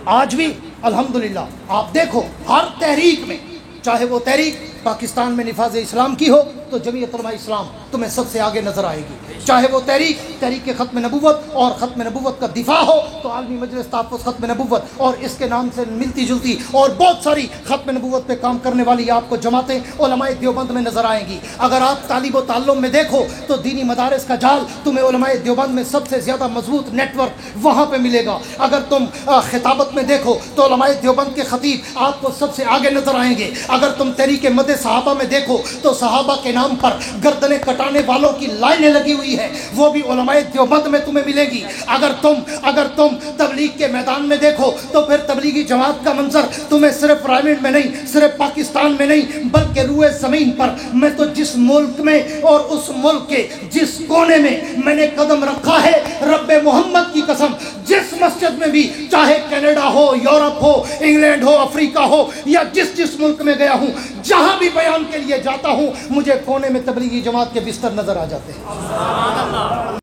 آج بھی الحمدللہ آپ دیکھو ہر تحریک میں، چاہے وہ تحریک پاکستان میں نفاذ اسلام کی ہو تو جمعیت علماء اسلام تمہیں سب سے آگے نظر آئے گی، چاہے وہ تحریک ختم نبوت اور ختم نبوت کا دفاع ہو تو عالمی مجلس تحفظ ختم نبوت اور اس کے نام سے ملتی جلتی اور بہت ساری ختم نبوت پہ کام کرنے والی آپ کو جماعتیں علماء دیوبند میں نظر آئیں گی۔ اگر آپ تعلیم و تعلم میں دیکھو تو دینی مدارس کا جال تمہیں علماء دیوبند میں سب سے زیادہ مضبوط نیٹ ورک وہاں پہ ملے گا۔ اگر تم خطابت میں دیکھو تو علماء دیوبند کے خطیب آپ کو سب سے آگے نظر آئیں گے۔ اگر تم تحریک مد صحابہ میں دیکھو تو صحابہ کے نام پر گردنیں کٹانے والوں کی لائنیں لگی ہوئی ہے، وہ بھی علماء دیوبند میں تمہیں ملے گی۔ اگر تم تبلیغ کے میدان میں دیکھو تو پھر تبلیغی جماعت کا منظر تمہیں صرف رائمنڈ میں نہیں، صرف پاکستان میں نہیں بلکہ روئے زمین پر میں تو جس ملک میں اور اس ملک کے جس کونے میں میں نے قدم رکھا ہے، رب محمد کی قسم جس مسجد میں بھی، چاہے کینیڈا ہو، یورپ ہو، انگلینڈ ہو، افریقہ ہو یا جس ملک میں گیا ہوں، جہاں بھی بیان کے لیے جاتا ہوں مجھے کونے میں تبلیغی جماعت کے بستر نظر آ جاتے ہیں۔